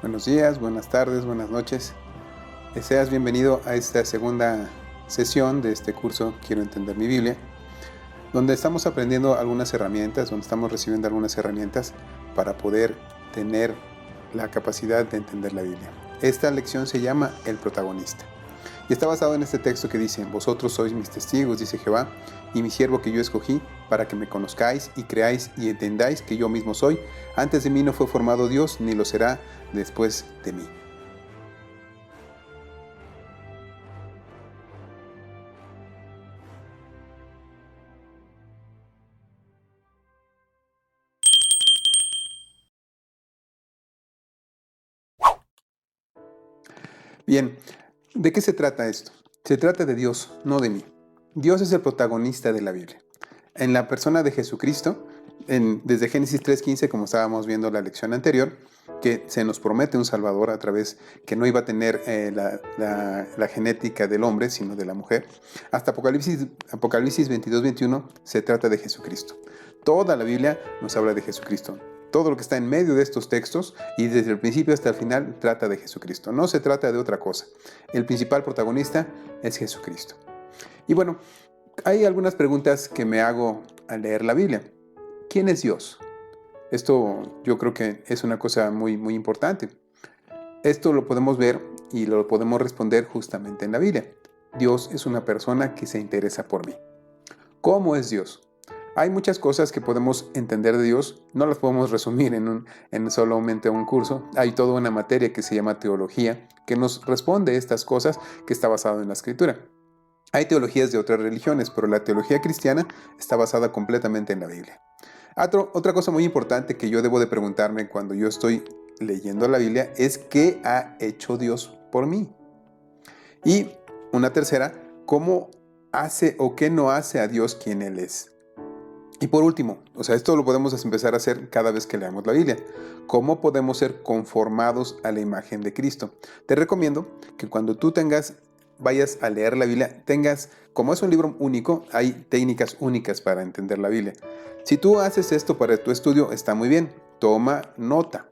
Buenos días, buenas tardes, buenas noches. Seas bienvenido a esta segunda sesión de este curso Quiero entender mi Biblia, donde estamos aprendiendo algunas herramientas, donde estamos recibiendo algunas herramientas para poder tener la capacidad de entender la Biblia. Esta lección se llama El protagonista y está basado en este texto que dice: vosotros sois mis testigos, dice Jehová, y mi siervo que yo escogí, para que me conozcáis y creáis y entendáis que yo mismo soy. Antes de mí no fue formado Dios, ni lo será después de mí. Bien, ¿de qué se trata esto? Se trata de Dios, no de mí. Dios es el protagonista de la Biblia. En la persona de Jesucristo, desde Génesis 3:15, como estábamos viendo en la lección anterior, que se nos promete un Salvador a través que no iba a tener la genética del hombre, sino de la mujer, hasta Apocalipsis 22:21 se trata de Jesucristo. Toda la Biblia nos habla de Jesucristo. Todo lo que está en medio de estos textos y desde el principio hasta el final trata de Jesucristo. No se trata de otra cosa. El principal protagonista es Jesucristo. Y bueno, hay algunas preguntas que me hago al leer la Biblia. ¿Quién es Dios? Esto yo creo que es una cosa muy, muy importante. Esto lo podemos ver y lo podemos responder justamente en la Biblia. Dios es una persona que se interesa por mí. ¿Cómo es Dios? Hay muchas cosas que podemos entender de Dios, no las podemos resumir en solamente un curso. Hay toda una materia que se llama teología, que nos responde estas cosas, que está basada en la Escritura. Hay teologías de otras religiones, pero la teología cristiana está basada completamente en la Biblia. Otra cosa muy importante que yo debo de preguntarme cuando yo estoy leyendo la Biblia es: ¿qué ha hecho Dios por mí? Y una tercera: ¿cómo hace o qué no hace a Dios quien Él es? Y por último, esto lo podemos empezar a hacer cada vez que leamos la Biblia. ¿Cómo podemos ser conformados a la imagen de Cristo? Te recomiendo que cuando tú vayas a leer la Biblia, como es un libro único, hay técnicas únicas para entender la Biblia. Si tú haces esto para tu estudio, está muy bien. Toma nota.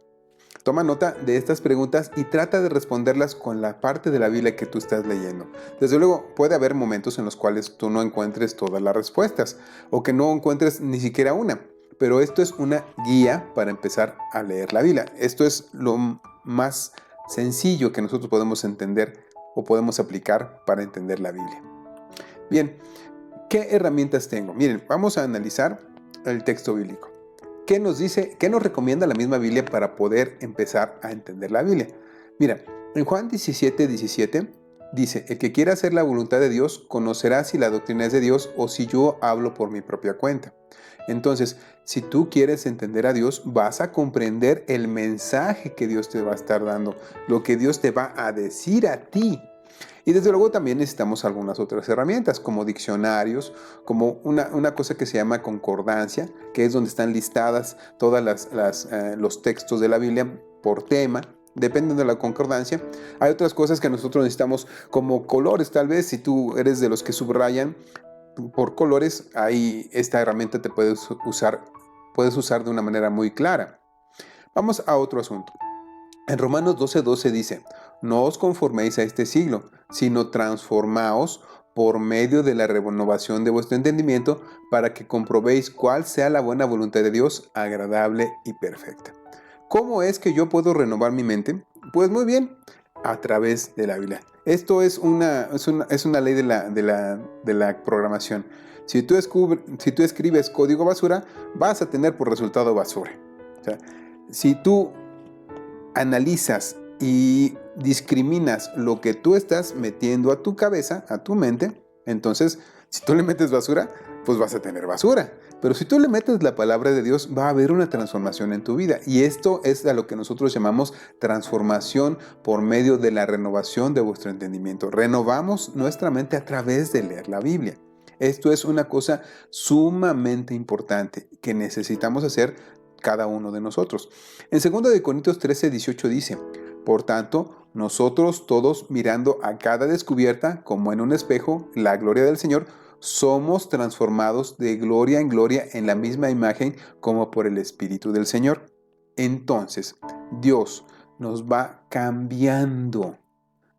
Toma nota de estas preguntas y trata de responderlas con la parte de la Biblia que tú estás leyendo. Desde luego, puede haber momentos en los cuales tú no encuentres todas las respuestas o que no encuentres ni siquiera una, pero esto es una guía para empezar a leer la Biblia. Esto es lo más sencillo que nosotros podemos entender o podemos aplicar para entender la Biblia. Bien, ¿qué herramientas tengo? Miren, vamos a analizar el texto bíblico. ¿Qué nos dice, qué nos recomienda la misma Biblia para poder empezar a entender la Biblia? Mira, en Juan 17:17 dice: el que quiera hacer la voluntad de Dios conocerá si la doctrina es de Dios o si yo hablo por mi propia cuenta. Entonces, si tú quieres entender a Dios, vas a comprender el mensaje que Dios te va a estar dando, lo que Dios te va a decir a ti. Y desde luego también necesitamos algunas otras herramientas, como diccionarios, como una cosa que se llama concordancia, que es donde están listadas todos los textos de la Biblia por tema. Depende de la concordancia. Hay otras cosas que nosotros necesitamos, como colores, tal vez. Si tú eres de los que subrayan por colores, ahí esta herramienta te puedes usar de una manera muy clara. Vamos a otro asunto. En Romanos 12:12 dice: no os conforméis a este siglo, sino transformaos por medio de la renovación de vuestro entendimiento, para que comprobéis cuál sea la buena voluntad de Dios, agradable y perfecta. ¿Cómo es que yo puedo renovar mi mente? Pues muy bien, a través de la Biblia. Esto es una ley de la programación. Si tú escribes código basura, vas a tener por resultado basura. O sea, si tú analizas y discriminas lo que tú estás metiendo a tu cabeza, a tu mente, entonces, si tú le metes basura, pues vas a tener basura. Pero si tú le metes la palabra de Dios, va a haber una transformación en tu vida. Y esto es a lo que nosotros llamamos transformación por medio de la renovación de vuestro entendimiento. Renovamos nuestra mente a través de leer la Biblia. Esto es una cosa sumamente importante que necesitamos hacer cada uno de nosotros. En 2 Corintios 13:18 dice: por tanto, nosotros todos, mirando a cada descubierta como en un espejo la gloria del Señor, somos transformados de gloria en gloria en la misma imagen como por el Espíritu del Señor. Entonces, Dios nos va cambiando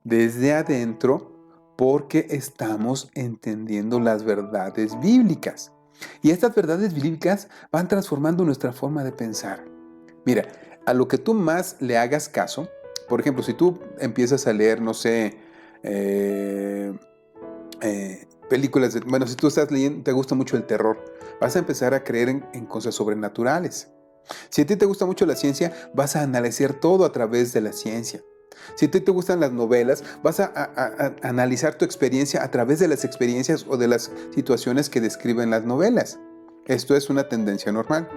desde adentro porque estamos entendiendo las verdades bíblicas. Y estas verdades bíblicas van transformando nuestra forma de pensar. Mira, a lo que tú más le hagas caso, por ejemplo, si tú empiezas a leer, no sé, películas, bueno, si tú estás leyendo, te gusta mucho el terror, vas a empezar a creer en cosas sobrenaturales. Si a ti te gusta mucho la ciencia, vas a analizar todo a través de la ciencia. Si a ti te gustan las novelas, vas a analizar tu experiencia a través de las experiencias o de las situaciones que describen las novelas. Esto es una tendencia normal.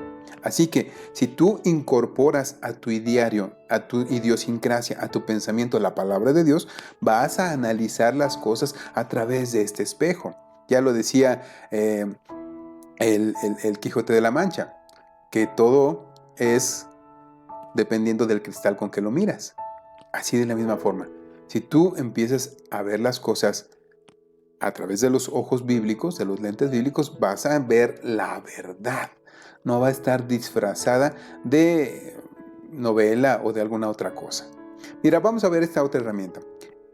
Así que si tú incorporas a tu diario, a tu idiosincrasia, a tu pensamiento la palabra de Dios, vas a analizar las cosas a través de este espejo. Ya lo decía el Quijote de la Mancha, que todo es dependiendo del cristal con que lo miras. Así de la misma forma, si tú empiezas a ver las cosas a través de los ojos bíblicos, de los lentes bíblicos, vas a ver la verdad. No va a estar disfrazada de novela o de alguna otra cosa. Mira, vamos a ver esta otra herramienta.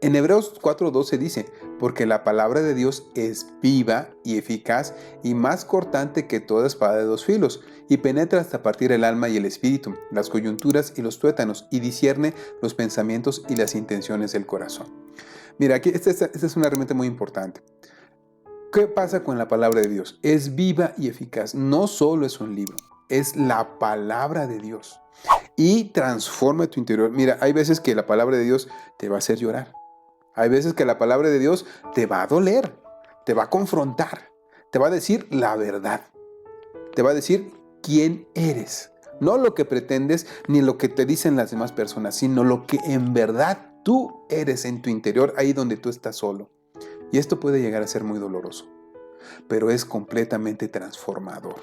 En Hebreos 4:12 dice, porque la palabra de Dios es viva y eficaz y más cortante que toda espada de dos filos, y penetra hasta partir el alma y el espíritu, las coyunturas y los tuétanos, y discierne los pensamientos y las intenciones del corazón. Mira, aquí esta es una herramienta muy importante. ¿Qué pasa con la palabra de Dios? Es viva y eficaz. No solo es un libro, es la palabra de Dios. Y transforma tu interior. Mira, hay veces que la palabra de Dios te va a hacer llorar. Hay veces que la palabra de Dios te va a doler, te va a confrontar, te va a decir la verdad, te va a decir quién eres. No lo que pretendes ni lo que te dicen las demás personas, sino lo que en verdad tú eres en tu interior, ahí donde tú estás solo. Y esto puede llegar a ser muy doloroso, pero es completamente transformador.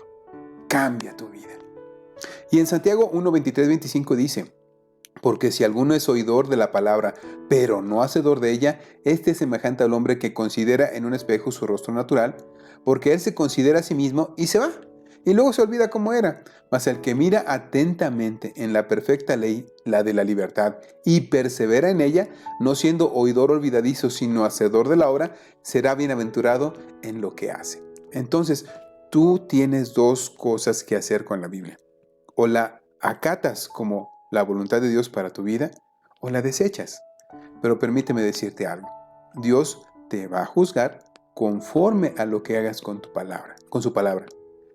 Cambia tu vida. Y en Santiago 1:23-25 dice, porque si alguno es oidor de la palabra, pero no hacedor de ella, este es semejante al hombre que considera en un espejo su rostro natural, porque él se considera a sí mismo y se va, y luego se olvida cómo era. Mas el que mira atentamente en la perfecta ley, la de la libertad, y persevera en ella, no siendo oidor olvidadizo, sino hacedor de la obra, será bienaventurado en lo que hace. Entonces, tú tienes dos cosas que hacer con la Biblia. O la acatas como la voluntad de Dios para tu vida, o la desechas. Pero permíteme decirte algo. Dios te va a juzgar conforme a lo que hagas con tu palabra, con su palabra.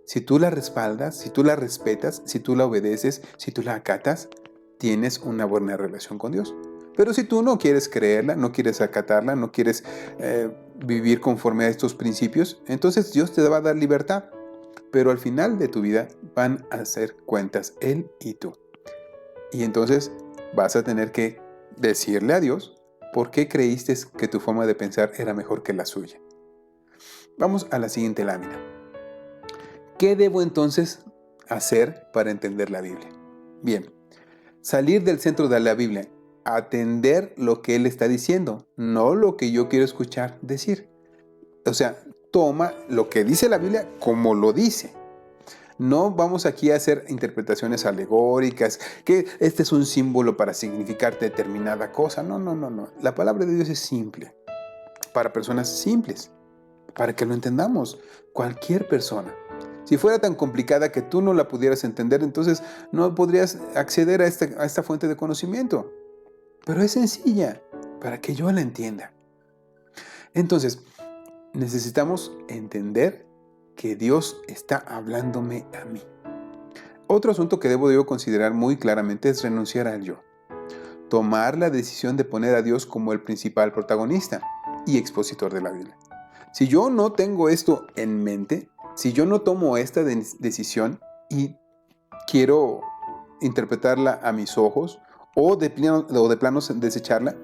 Si tú la respaldas, si tú la respetas, si tú la obedeces, si tú la acatas, tienes una buena relación con Dios. Pero si tú no quieres creerla, no quieres acatarla, no quieres vivir conforme a estos principios, entonces Dios te va a dar libertad. Pero al final de tu vida van a hacer cuentas Él y tú. Y entonces vas a tener que decirle a Dios por qué creíste que tu forma de pensar era mejor que la suya. Vamos a la siguiente lámina. ¿Qué debo entonces hacer para entender la Biblia? Bien, salir del centro de la Biblia, atender lo que Él está diciendo, no lo que yo quiero escuchar decir. O sea, toma lo que dice la Biblia como lo dice. No vamos aquí a hacer interpretaciones alegóricas, que este es un símbolo para significar determinada cosa. No, no, no, no. La palabra de Dios es simple, para personas simples, para que lo entendamos, cualquier persona. Si fuera tan complicada que tú no la pudieras entender, entonces no podrías acceder a esta fuente de conocimiento. Pero es sencilla, para que yo la entienda. Entonces, necesitamos entender que Dios está hablándome a mí. Otro asunto que debo yo considerar muy claramente es renunciar al yo. Tomar la decisión de poner a Dios como el principal protagonista y expositor de la Biblia. Si yo no tengo esto en mente, si yo no tomo esta decisión y quiero interpretarla a mis ojos o de plano desecharla,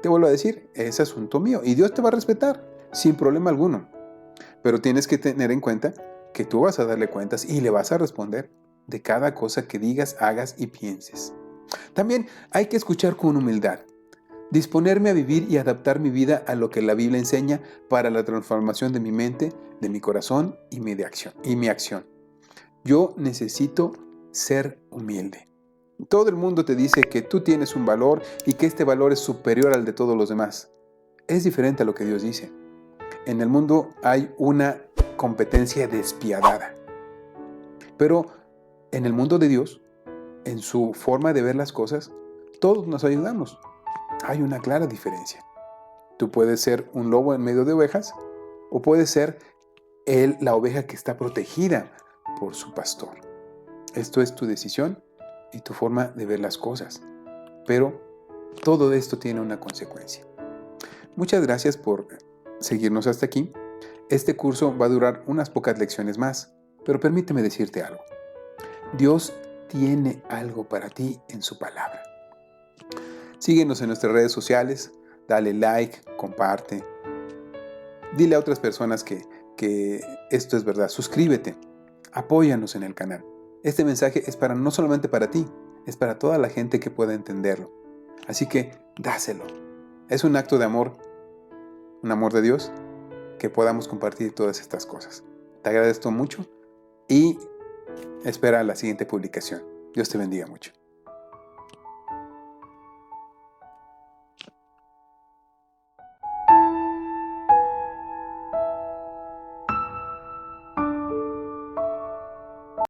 te vuelvo a decir, es asunto mío y Dios te va a respetar sin problema alguno. Pero tienes que tener en cuenta que tú vas a darle cuentas y le vas a responder de cada cosa que digas, hagas y pienses. También hay que escuchar con humildad, disponerme a vivir y adaptar mi vida a lo que la Biblia enseña para la transformación de mi mente, de mi corazón y mi acción. Yo necesito ser humilde. Todo el mundo te dice que tú tienes un valor y que este valor es superior al de todos los demás. Es diferente a lo que Dios dice. En el mundo hay una competencia despiadada. Pero en el mundo de Dios, en su forma de ver las cosas, todos nos ayudamos. Hay una clara diferencia. Tú puedes ser un lobo en medio de ovejas o puedes ser la oveja que está protegida por su pastor. Esto es tu decisión y tu forma de ver las cosas. Pero todo esto tiene una consecuencia. Muchas gracias por seguirnos hasta aquí. Este curso va a durar unas pocas lecciones más, pero permíteme decirte algo. Dios tiene algo para ti en su palabra. Síguenos en nuestras redes sociales, dale like, comparte. Dile a otras personas que esto es verdad. Suscríbete, apóyanos en el canal. Este mensaje es no solamente para ti, es para toda la gente que pueda entenderlo. Así que dáselo. Es un acto de amor, un amor de Dios, que podamos compartir todas estas cosas. Te agradezco mucho y espera la siguiente publicación. Dios te bendiga mucho.